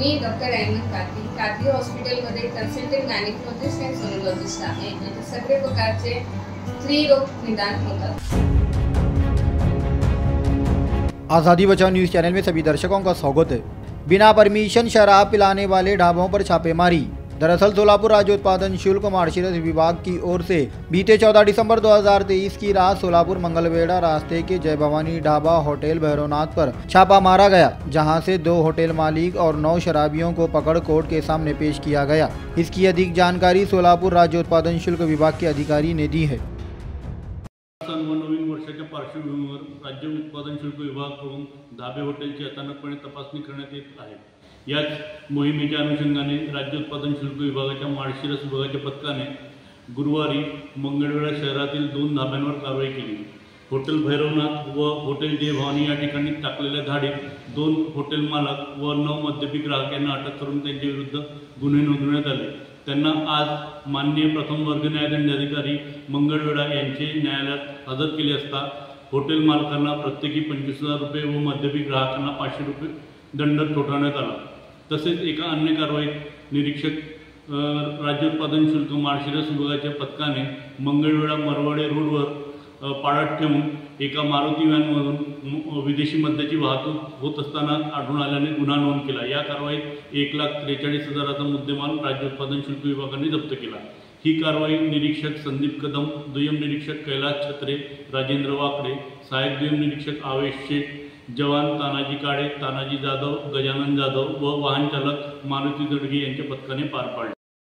मी doctor Ayman Qadri हॉस्पिटलमध्ये consultant gynaecologist आणि sonologist आहे। येथे सगळे प्रकारचे स्त्रीरोग निदान होतात। आज़ादी बचाओ न्यूज़ चैनल में सभी दर्शकों का स्वागत है। बिना परमिशन शराब पिलाने वाले ढाबों पर छापेमारी। दरअसल सोलापुर राज्य उत्पादन शुल्क मार्शिरस विभाग की ओर से बीते 14 दिसंबर 2023 की रात सोलापुर मंगलवेढ़ा रास्ते के जय भवानी ढाबा होटल भैरवनाथ पर छापा मारा गया, जहां से 2 होटल मालिक और 9 शराबियों को पकड़ कोर्ट के सामने पेश किया गया। इसकी अधिक जानकारी सोलापुर राज्य उत्पादन शुल्क विभाग के अधिकारी ने दी है। नवीन वर्षाच्या पार्श्वभूमीवर राज्य उत्पादन शुल्क विभागाकडून धाबे हॉटेलची अचानकपणे तपासणी करण्यात येत आहे। याच मोहिमेच्या अनुषंगाने राज्य उत्पादन शुल्क विभागाच्या माळशिरस विभागाच्या पथकाने गुरुवारी मंगळवेढा शहरातील 2 धाब्यांवर कारवाई केली। हॉटेल भैरवनाथ व हॉटेल जय भवानी या ठिकाणी टाकलेल्या धाडीत 2 हॉटेल मालक व 9 मद्यपी ग्राहक यांना अटक करून त्यांच्या विरुद्ध गुन्हे नोंदवण्यात आले। त्यांना आज माननीय प्रथम वर्ग न्यायदंडाधिकारी मंगळवेढा यांचे न्यायालयात हजर केले असता हॉटेल मालकांना प्रत्येकी 25,000 रुपये व मद्यपी ग्राहकांना 500 रुपये दंड ठोठावण्यात आला। तसेच एका अन्य कारवाईत निरीक्षक राज्य उत्पादन शुल्क माळशिरस विभागाच्या पथकाने मंगळवेढा मरवाडे रोडवर पाळत ठेवून एका मारुती व्हॅनमधून विदेशी मद्याची वाहतूक होत असताना आढळून आल्याने गुन्हा नोंद केला। या कारवाईत 1,43,000चा मुद्देमाल राज्य उत्पादन शुल्क विभागाने जप्त केला। ही कारवाई निरीक्षक संदीप कदम, दुय्यम निरीक्षक कैलास छत्रे, राजेंद्र वाकडे, सहायक दुय्यम निरीक्षक आवेश शेख, जवान तानाजी काळे, तानाजी जाधव, गजानन जाधव व वाहन चालक मारुती जडगे यांच्या पथकाने पार पाडले।